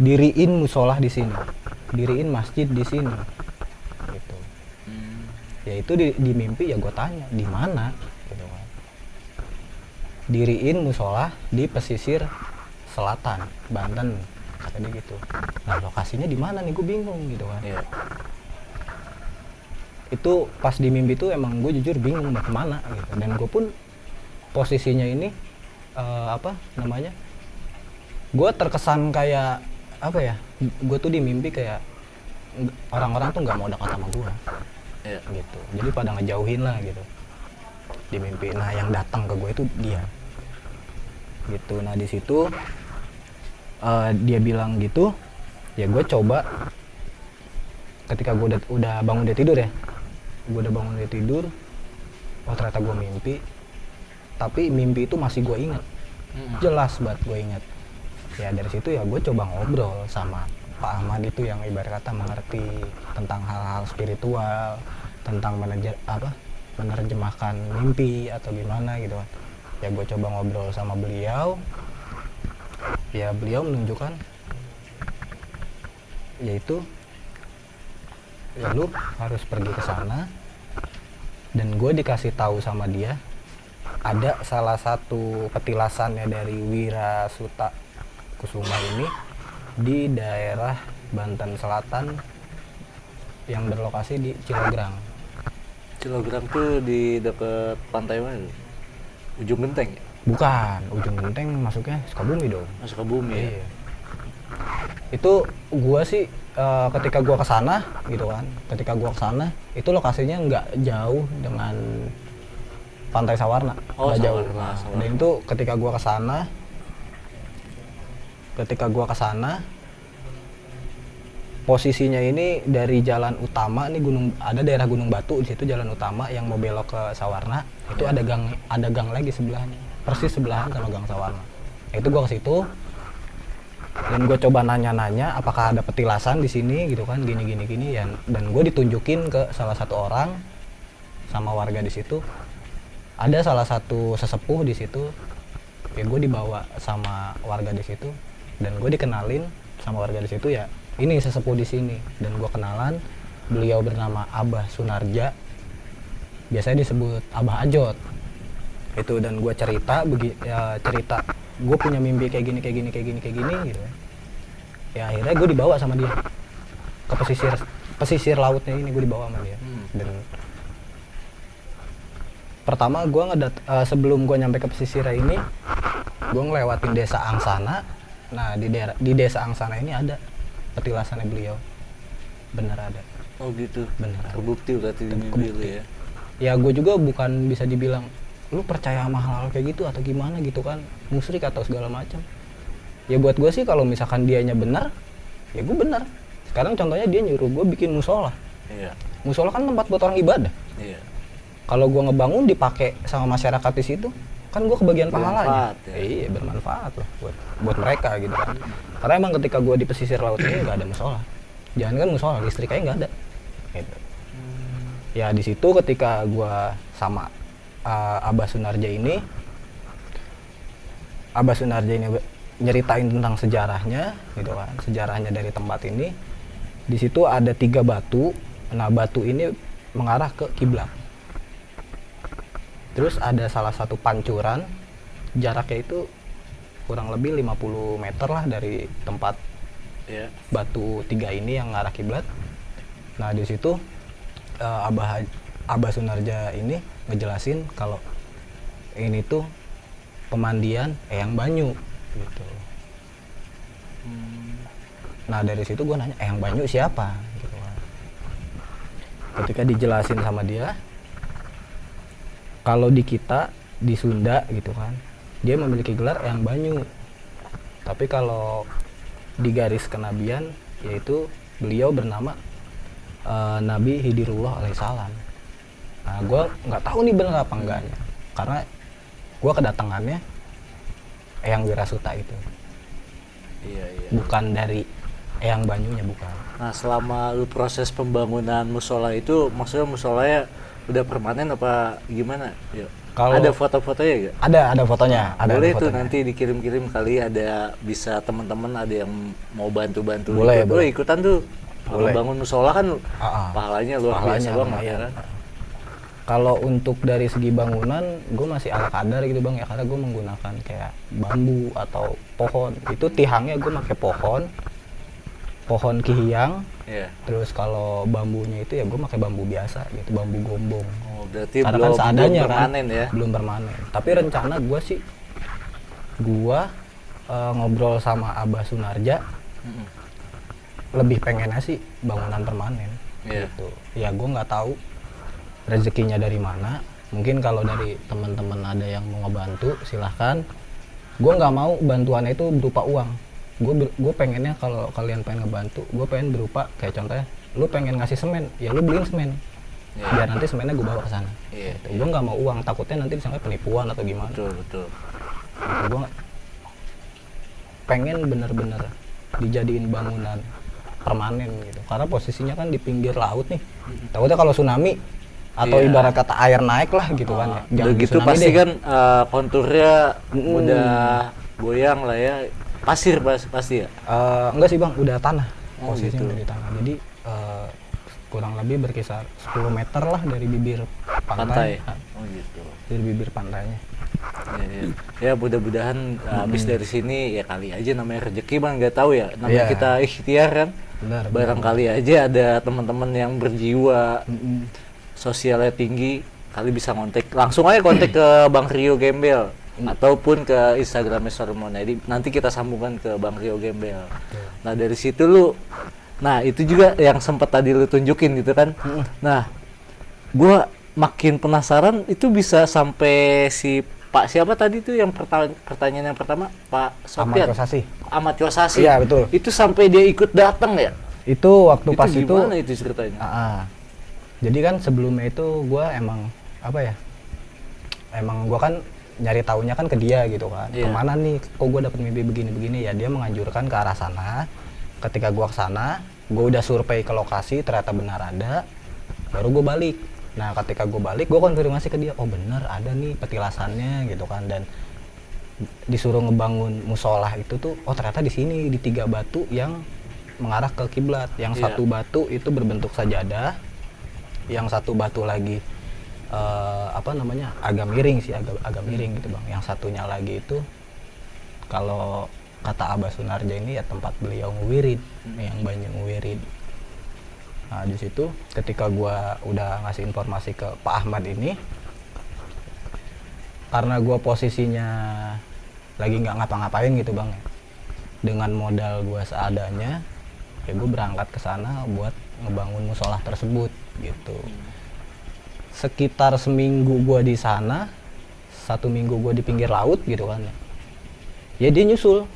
diriin musolah di sini, diriin masjid di sini, gitu. Ya itu di mimpi ya gue tanya di mana, gitu kan. Diriin musolah di pesisir selatan Banten, katanya gitu. Nah lokasinya di mana nih, gue bingung gitu kan. Yeah. Itu pas di mimpi tuh emang gue jujur bingung mau kemana gitu. Dan gue pun posisinya ini gue terkesan kayak gue tuh di mimpi kayak orang-orang tuh nggak mau dekat sama gue, gitu. Jadi pada ngejauhin lah gitu di mimpi. Nah yang datang ke gue itu dia, gitu. Nah di situ dia bilang gitu, ya gue coba. Ketika gue udah bangun dari tidur ya, oh ternyata gue mimpi. Tapi mimpi itu masih gue ingat, jelas banget gue ingat. Ya dari situ ya gue coba ngobrol sama Pak Ahmad itu yang ibarat kata mengerti tentang hal-hal spiritual, tentang menerjemahkan mimpi atau gimana gitu kan. Ya gue coba ngobrol sama beliau, ya beliau menunjukkan yaitu ya lu harus pergi ke sana. Dan gue dikasih tahu sama dia ada salah satu petilasannya dari Wira Suta Kusuma ini di daerah Banten Selatan yang berlokasi di Cilograng. Cilograng tuh di deket pantai mana? Ujung Genteng ya? Bukan, Ujung Genteng masuknya Sukabumi dong. Masuk ke bumi ya? Iya. Itu gua sih ketika gua kesana gitu kan, ketika gua kesana itu lokasinya nggak jauh dengan Pantai Sawarna, Oh, nggak jauh. Sawarna, Nah, Sawarna. dan itu ketika gua kesana posisinya ini dari jalan utama, ini ada daerah Gunung Batu, di situ jalan utama yang mau belok ke Sawarna itu ada gang lagi sebelahnya, persis sebelahan sama gang Sawarna. Itu gua ke situ dan gue coba nanya-nanya apakah ada petilasan di sini gitu kan, gini ya. Dan gue ditunjukin ke salah satu orang sama warga di situ, ada salah satu sesepuh di situ. Ya gue dibawa sama warga di situ dan gue dikenalin sama warga di situ, ya ini sesepuh di sini. Dan gue kenalan, beliau bernama Abah Sunarja, biasanya disebut Abah Ajot itu. Dan gue cerita gue punya mimpi kayak gini gitu. Ya akhirnya gue dibawa sama dia ke pesisir lautnya ini, gue dibawa sama dia. Dan pertama gue sebelum gue nyampe ke pesisir ini, gue ngelewatin desa Angsana. Nah di desa Angsana ini ada petilasannya beliau, bener ada. Oh gitu. Bener. Terbukti berarti di mimpi lu ya? Ya gue juga bukan bisa dibilang lu percaya sama hal kayak gitu atau gimana gitu kan, musyrik atau segala macam. Ya buat gue sih kalau misalkan dianya benar, ya gue benar. Sekarang contohnya dia nyuruh gue bikin musola. Iya. Musola kan tempat buat orang ibadah. Iya. Kalau gue ngebangun dipakai sama masyarakat di situ, kan gue kebagian pahalanya. Bermanfaat, ya. Iya bermanfaat lah buat mereka gitu kan. Karena emang ketika gue di pesisir laut ini nggak ada musola. Jangan kan musola, listrik aja nggak ada. Gitu. Ya di situ ketika gue sama Abah Sunarja ini nyeritain tentang sejarahnya gitu kan, sejarahnya dari tempat ini. Di situ ada 3 batu. Nah batu ini mengarah ke kiblat. Terus ada salah satu pancuran, jaraknya itu kurang lebih 50 meter lah dari tempat batu 3 ini yang ngarah kiblat. Nah di situ Abah Sunarja ini ngejelasin kalau ini tuh pemandian Eyang Banyu gitu. Nah dari situ gue nanya, Eyang Banyu siapa gitu kan. Ketika dijelasin sama dia, kalau di kita di Sunda gitu kan, dia memiliki gelar Eyang Banyu. Tapi kalau di garis kenabian, yaitu beliau bernama Nabi Hidirullah alaihissalam. Nah gue nggak tahu nih bener apa enggaknya, karena gue kedatangannya Eyang Wirasuta itu. Iya. Bukan dari Eyang Banyunya, bukan. Nah selama lu proses pembangunan musola itu, maksudnya musolanya udah permanen apa gimana? Yuk. Kalau ada foto-fotonya gak? Ada fotonya. Boleh ada tuh fotonya. nanti dikirim-kirim kali, ada bisa teman-teman ada yang mau bantu-bantu. Boleh, boleh. Ikutan tuh. Kalau Boleh. bangun musola kan pahalanya luar biasa banget ya lumayan. kan. Kalau untuk dari segi bangunan, gue masih ala kadar gitu bang ya, karena gue menggunakan kayak bambu atau pohon. Itu tihangnya gue pakai pohon kihiyang. Iya. Terus kalau bambunya itu ya gue pakai bambu biasa gitu, bambu gombong. Oh, berarti Karena belum kan seadanya permanen kan, ya. belum permanen. Tapi rencana gue sih, gue ngobrol sama Abah Sunarja, lebih pengennya sih bangunan permanen. Iya. Gitu. Ya gue nggak tahu rezekinya dari mana. Mungkin kalau dari teman-teman ada yang mau ngebantu, silahkan. Gue nggak mau bantuannya itu berupa uang. Gue pengennya kalau kalian pengen ngebantu, gue pengen berupa kayak contohnya, lu pengen ngasih semen, ya lu beliin semen. Biar nanti semennya gue bawa ke sana. Iya. Gue nggak mau uang, takutnya nanti disangka penipuan atau gimana. Betul. Gitu. Gue pengen bener-bener dijadiin bangunan permanen gitu. Karena posisinya kan di pinggir laut nih. Takutnya kalau tsunami atau ibarat kata air naik lah gitu kan ya. Udah gitu pasti deh. Kan konturnya udah goyang lah ya. Pasir pasti ya? Enggak sih bang, udah tanah. Oh, Posisinya gitu. udah di tanah. Jadi kurang lebih berkisar 10 meter lah dari bibir Pantai. pantai. Oh gitu. Dari bibir pantainya. Ya mudah-mudahan habis dari sini ya kali aja namanya rezeki bang, nggak tahu ya namanya Iya. kita ikhtiar kan. Benar. Barangkali aja ada teman-teman yang berjiwa sosialnya tinggi, kali bisa kontak langsung aja kontak ke Bang Rio Gembel ataupun ke Instagramnya Sormon. Jadi nanti kita sambungkan ke Bang Rio Gembel. Nah dari situ lu, nah itu juga yang sempat tadi lu tunjukin gitu kan. Nah, gua makin penasaran itu bisa sampai si Pak siapa tadi tuh yang pertanyaan yang pertama Pak Sofian. Ahmad Kosasi. Iya betul. Itu sampai dia ikut datang ya? Itu waktu pas itu. Gimana itu ceritanya? Jadi kan sebelumnya itu gue emang apa ya? Emang gue kan nyari taunya kan ke dia gitu kan. Iya. Kemana nih? Kok gue dapet mimpi begini-begini ya? Dia menganjurkan ke arah sana. Ketika gue kesana, gue udah survei ke lokasi, ternyata benar ada. Baru gue balik. Nah ketika gue balik, gue konfirmasi ke dia, oh bener ada nih petilasannya gitu kan. Dan disuruh ngebangun musolah itu tuh, oh ternyata di sini di 3 batu yang mengarah ke kiblat. Yang satu batu itu berbentuk sajadah, yang satu batu lagi agak miring sih, agak miring gitu bang. Yang satunya lagi itu kalau kata Abah Sunarja ini ya tempat beliau ngewirid, yang banyak ngewirid. Nah di situ ketika gua udah ngasih informasi ke Pak Ahmad ini, karena gua posisinya lagi nggak ngapa-ngapain gitu bang, dengan modal gua seadanya, ya gua berangkat ke sana buat ngebangun musolah tersebut gitu. Sekitar seminggu gua di sana, 1 minggu gua di pinggir laut gitu kan, ya dia nyusul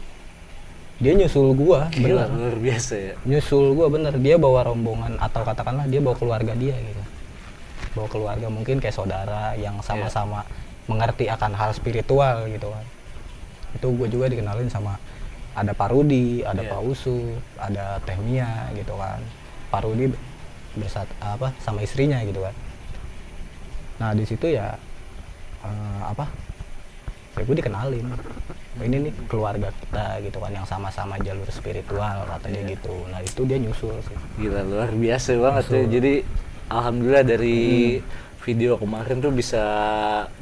gua. Gila, bener luar biasa ya. Nyusul gua bener, dia bawa rombongan atau katakanlah dia bawa keluarga dia gitu, bawa keluarga mungkin kayak saudara yang sama-sama mengerti akan hal spiritual gitu kan. Itu gua juga dikenalin sama ada Pak Rudi, ada Pak Usu, ada Teh Mia gitu kan. Pak Rudi sama istrinya gitu kan. Nah di situ ya ya gue dikenalin, ini nih keluarga kita gitu kan, yang sama-sama jalur spiritual katanya gitu. Nah itu dia nyusul sih. Gila luar biasa banget ya. Jadi alhamdulillah dari video kemarin tuh bisa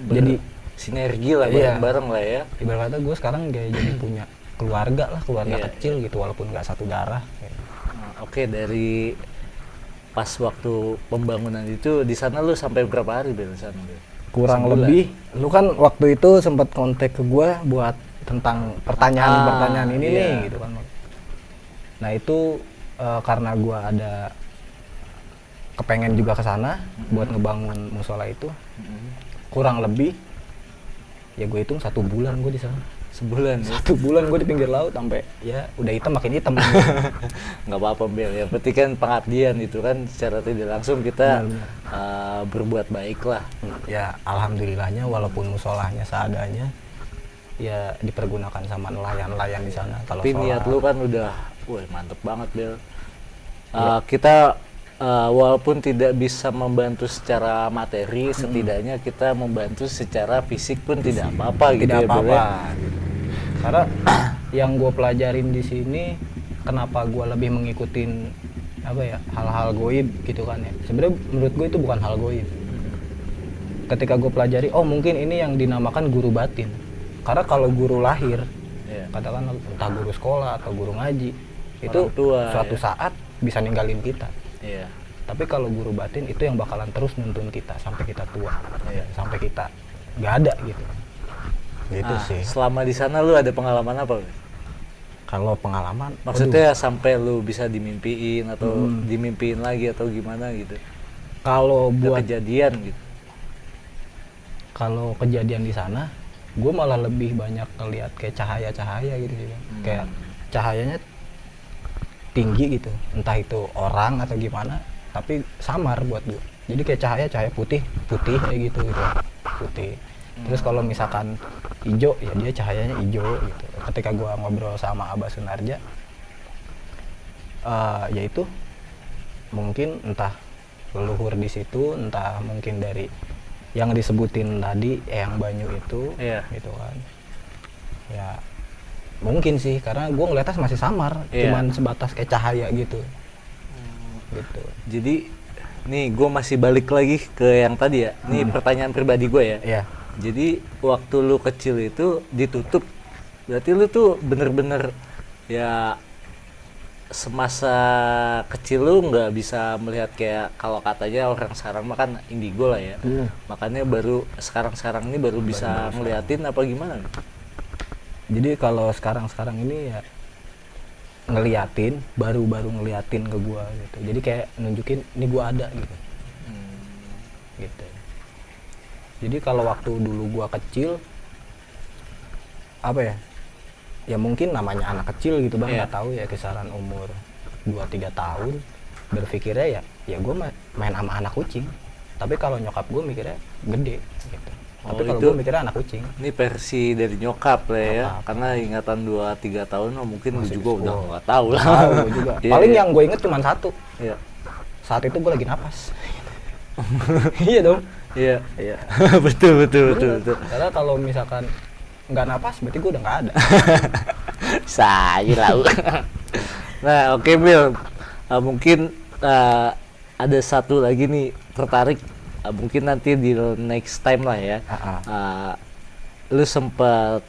Jadi sinergi lah bareng-bareng lah ya. Ibarat kata gue sekarang kayak jadi punya keluarga kecil gitu, walaupun nggak satu darah. Nah, oke, dari pas waktu pembangunan itu di sana lu sampai berapa hari di sana? Kurang Sebulan. lebih, lu kan waktu itu sempat kontak ke gue buat tentang pertanyaan ini nih gitu kan. Nah itu karena gue ada kepengen juga ke sana buat ngebangun musola itu, kurang lebih ya gue hitung 1 bulan gue di sana. Sebulan ya? 1 bulan gue di pinggir laut sampai ya udah makin hitam. Nggak apa-apa Bel, ya berarti kan pengabdian itu kan secara tidak langsung kita berbuat baik lah. Ya alhamdulillahnya walaupun musolahnya seadanya ya dipergunakan sama nelayan-nelayan di sana. Kalau tapi niat lu kan udah wah mantep banget Bel. Kita walaupun tidak bisa membantu secara materi, setidaknya kita membantu secara fisik pun tidak apa-apa gitu ya Bel. Karena yang gue pelajarin di sini, kenapa gue lebih mengikutin hal-hal goib gitu kan ya. Sebenarnya menurut gue itu bukan hal goib. Ketika gue pelajari, oh mungkin ini yang dinamakan guru batin. Karena kalau guru lahir, katakan entah guru sekolah atau guru ngaji, itu suatu saat bisa ninggalin kita. Tapi kalau guru batin itu yang bakalan terus nuntun kita sampai kita tua, sampai kita nggak ada gitu. Gitu sih. Selama di sana lu ada pengalaman apa? Kalau pengalaman, maksudnya sampai lu bisa dimimpiin atau dimimpiin lagi atau gimana gitu? Kalau buat kejadian gitu. Kalau kejadian di sana, gue malah lebih banyak ngeliat kayak cahaya-cahaya gitu sih. Kayak cahayanya tinggi gitu, entah itu orang atau gimana, tapi samar buat gue. Jadi kayak cahaya putih kayak gitu putih. Terus kalau misalkan hijau, ya dia cahayanya hijau gitu. Ketika gua ngobrol sama Abah Sunarja, yaitu mungkin entah leluhur di situ, entah mungkin dari yang disebutin tadi, Eyang Banyu itu, gitu kan. Ya mungkin sih, karena gua ngeliatnya masih samar, cuman sebatas kayak cahaya gitu. Gitu. Jadi nih gue masih balik lagi ke yang tadi ya. Ini pertanyaan pribadi gue ya. Iya. Jadi waktu lu kecil itu ditutup, berarti lu tuh bener-bener ya semasa kecil lu nggak bisa melihat kayak kalau katanya orang sekarang mah kan indigo lah ya. Makanya baru sekarang ini baru bisa ngeliatin apa gimana? Jadi kalau sekarang ini ya ngeliatin, baru ngeliatin ke gua gitu. Jadi kayak nunjukin ini gua ada gitu. Gitu. Jadi kalau waktu dulu gua kecil apa ya? Ya mungkin namanya anak kecil gitu Bang, nggak tahu ya kisaran umur 2-3 tahun berpikirnya ya gua main sama anak kucing. Tapi kalau nyokap gua mikirnya gede gitu. Tapi kalau itu gua mikirnya anak kucing. ini versi dari nyokap lah ya. Nyokap. Karena ingatan 2-3 tahun oh, mungkin lu Masih juga kecil. udah nggak tahu lah. Tahu gua juga. Iya, Paling iya. yang gue inget cuma satu. Iya. Saat itu gue lagi napas. Iya dong. Iya. Iya. betul. Karena kalau misalkan nggak napas berarti gue udah nggak ada. Saya lah. Nah, oke Bill. Mungkin ada satu lagi nih tertarik. Mungkin nanti di next time lah ya. Lu sempat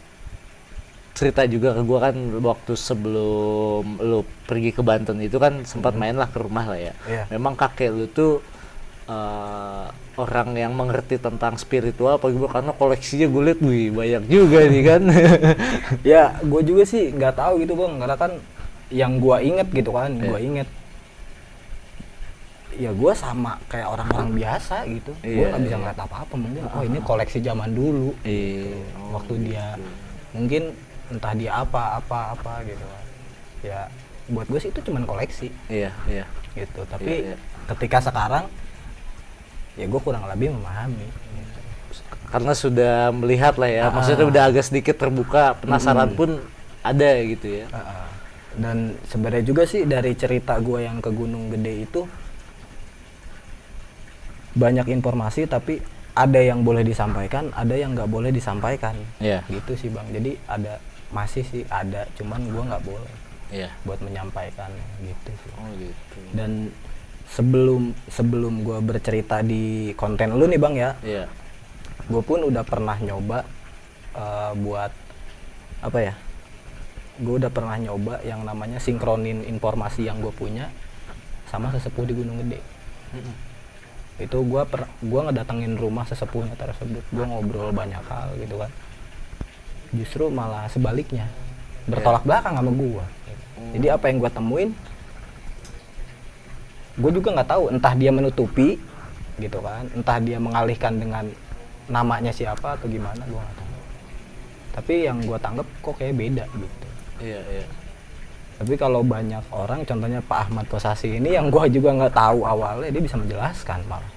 cerita juga ke gua kan waktu sebelum lu pergi ke Banten itu kan sempat main lah ke rumah lah ya. Iya. Memang kakek lu tuh orang yang mengerti tentang spiritual apa gimana karena koleksinya gue liat wih banyak juga nih kan. Ya gue juga sih nggak tahu gitu Bang, karena kan yang gue inget gitu kan, gue inget ya gue sama kayak orang-orang biasa gitu. Gue nggak bisa ngeliat apa-apa, mungkin oh ini koleksi zaman dulu gitu. Waktu dia mungkin entah dia apa gitu kan. Ya buat gue sih itu cuman koleksi Iya. gitu, tapi ketika sekarang ya gue kurang lebih memahami Karena sudah melihat lah ya, maksudnya udah agak sedikit terbuka, penasaran pun ada gitu ya. dan sebenarnya juga sih dari cerita gue yang ke Gunung Gede itu banyak informasi, tapi ada yang boleh disampaikan, ada yang nggak boleh disampaikan. Iya. Gitu sih Bang, jadi masih sih ada, cuman gue nggak boleh buat menyampaikan gitu sih. Oh gitu. Dan sebelum gue bercerita di konten lu nih Bang ya, Iya. gue pun udah pernah nyoba buat apa ya, gue udah pernah nyoba yang namanya sinkronin informasi yang gue punya sama sesepuh di Gunung Gede. Itu gue ngedatengin rumah sesepuhnya tersebut, gue ngobrol banyak hal gitu kan, justru malah sebaliknya bertolak belakang sama gue. Jadi apa yang gue temuin gue juga nggak tahu, entah dia menutupi gitu kan, entah dia mengalihkan dengan namanya siapa atau gimana, gue nggak tahu. Tapi yang gue tanggap kok kayak beda gitu. Iya. Tapi kalau banyak orang, contohnya Pak Ahmad Kosasi ini yang gue juga nggak tahu awalnya, dia bisa menjelaskan malah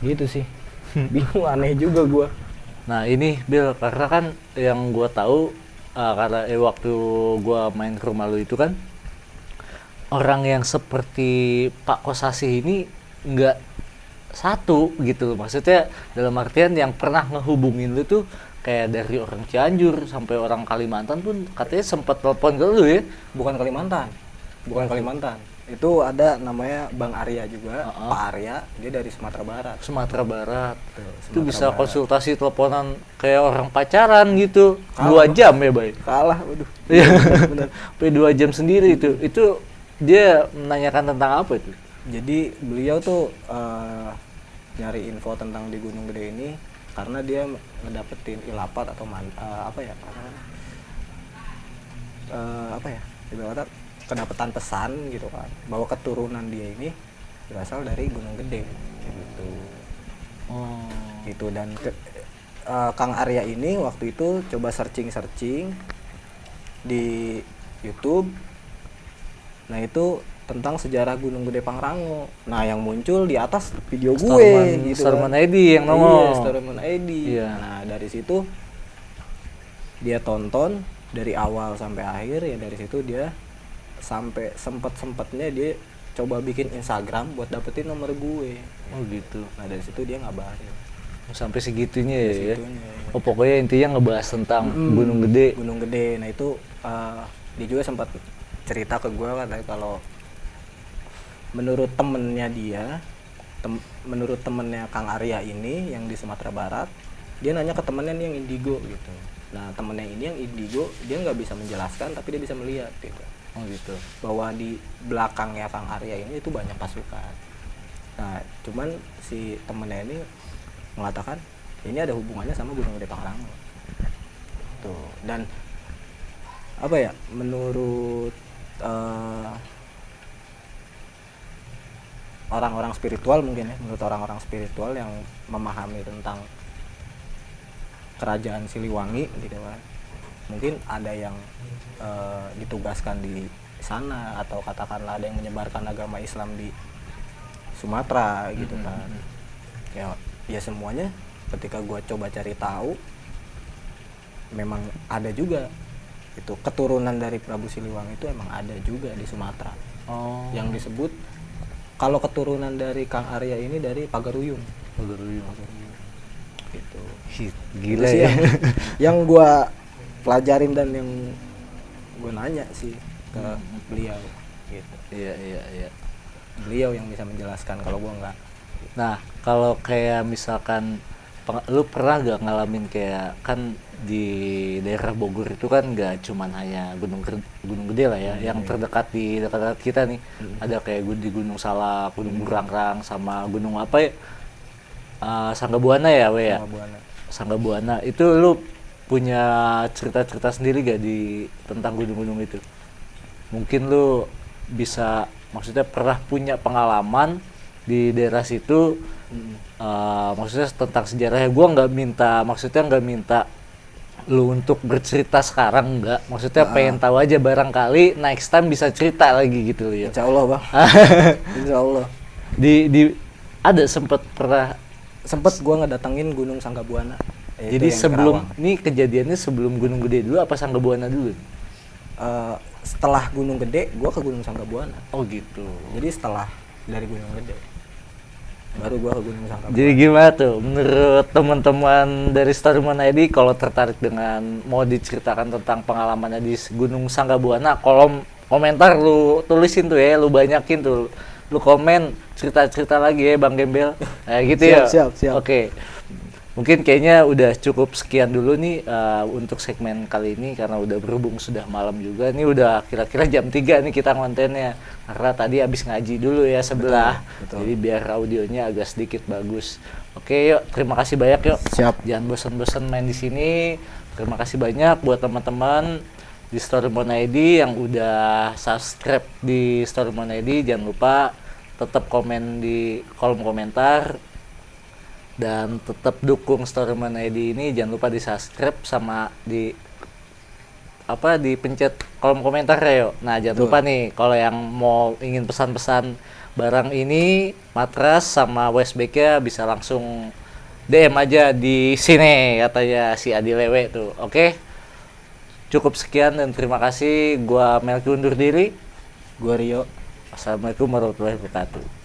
gitu sih. Bingung, aneh juga gue. Nah ini Bill, karena kan yang gue tahu karena waktu gue main ke rumah lu itu kan orang yang seperti Pak Kosasi ini nggak satu gitu, maksudnya dalam artian yang pernah ngehubungin lu tuh kayak dari orang Cianjur sampai orang Kalimantan pun katanya sempat telepon ke lu ya. Bukan Kalimantan, itu ada namanya Bang Arya juga, Pak Arya, dia dari Sumatera Barat. Sumatera Barat. Itu Sumatera bisa Barat. konsultasi teleponan kayak orang pacaran gitu. Kalah. 2 jam ya, Bay. Kalah, waduh. Iya. Sampai 2 jam sendiri itu. Itu dia menanyakan tentang apa itu? Jadi beliau tuh nyari info tentang di Gunung Gede ini karena dia ngedapetin ilapat atau ibaratnya kedapetan pesan gitu kan, bahwa keturunan dia ini berasal dari Gunung Gede gitu. Gitu. Dan Kang Arya ini waktu itu coba searching di YouTube. Nah itu tentang sejarah Gunung Gede Pangrango. Nah yang muncul di atas video gue gitu Starman kan. ID yang nongol. Iya, Starman ID. Iya. Nah dari situ dia tonton dari awal sampai akhir, ya dari situ dia sampai sempetnya dia coba bikin Instagram buat dapetin nomor gue. Oh gitu. Nah dari situ dia ngabarin. Sampai segitunya ya. Segitunya. Oh pokoknya intinya ngebahas tentang Gunung Gede. Gunung Gede. Nah itu dia juga sempat cerita ke gue katanya kalau menurut temennya dia menurut temennya Kang Arya ini yang di Sumatera Barat, dia nanya ke temennya nih yang indigo gitu. Nah temennya ini yang indigo dia nggak bisa menjelaskan tapi dia bisa melihat gitu. Oh gitu. Bahwa di belakangnya Kang Arya ini itu banyak pasukan. Nah cuman si temennya ini mengatakan ini ada hubungannya sama Gunung Gede Pangrango. Tuh. Dan apa ya, menurut orang-orang spiritual mungkin ya, menurut orang-orang spiritual yang memahami tentang kerajaan Siliwangi gitu kan, mungkin ada yang ditugaskan di sana atau katakanlah ada yang menyebarkan agama Islam di Sumatera gitu kan. Ya semuanya ketika gua coba cari tahu memang ada juga itu keturunan dari Prabu Siliwangi itu emang ada juga di Sumatera. Yang disebut kalau keturunan dari Kang Arya ini dari Pagaruyung. Gitu. Gila Itu sih ya. yang gua pelajarin dan yang gua nanya sih ke beliau gitu. Iya. Beliau yang bisa menjelaskan kalau gua enggak. Nah, kalau kayak misalkan lu pernah gak ngalamin kayak kan di daerah Bogor itu kan gak cuman hanya gunung gede lah ya, yang terdekat di dekat kita nih. Ada kayak di Gunung Salak, Gunung Burangrang, sama gunung apa ya? Sanggabuana ya, we ya. Sanggabuana. Itu lu punya cerita-cerita sendiri gak di tentang gunung-gunung itu? Mungkin lu bisa, maksudnya pernah punya pengalaman di daerah situ. Maksudnya tentang sejarahnya, gue nggak minta lu untuk bercerita sekarang, nggak, maksudnya pengen tahu aja, barangkali next time bisa cerita lagi gitu ya. Insya Allah bang. Insya Allah. di ada sempet Gue ngedatengin Gunung Sanggabuana. Jadi sebelum ini kejadiannya sebelum Gunung Gede dulu apa Sanggabuana dulu? Setelah Gunung Gede gue ke Gunung Sanggabuana. Oh gitu. Jadi setelah dari Gunung Gede baru gua ke Gunung Sanggabuana. Jadi gimana tuh menurut teman-teman dari Storyman ID, kalau tertarik dengan mau diceritakan tentang pengalamannya di Gunung Sanggabuana, kolom komentar lu tulisin tuh ya, lu banyakin tuh, lu komen cerita-cerita lagi ya Bang Gembel. Nah gitu ya. Siap. Oke. Mungkin kayaknya udah cukup sekian dulu nih untuk segmen kali ini, karena udah berhubung sudah malam juga. Ini udah kira-kira jam 3 nih kita kontennya. Karena tadi habis ngaji dulu ya sebelah. Betul. Jadi biar audionya agak sedikit bagus. Oke, yuk, terima kasih banyak yuk. Siap. Jangan bosan-bosan main di sini. Terima kasih banyak buat teman-teman di Storymon ID yang udah subscribe di Storymon ID. Jangan lupa tetap komen di kolom komentar. Dan tetap dukung Storyman ID ini, jangan lupa di subscribe sama dipencet kolom komentar ya yuk. Nah jangan lupa nih, kalau yang mau ingin pesan-pesan barang ini, matras sama waistbag nya bisa langsung DM aja di sini, katanya si Adi Lewe tuh. Oke, cukup sekian dan terima kasih. Gua Melki undur diri. Gua Rio. Assalamualaikum warahmatullahi wabarakatuh.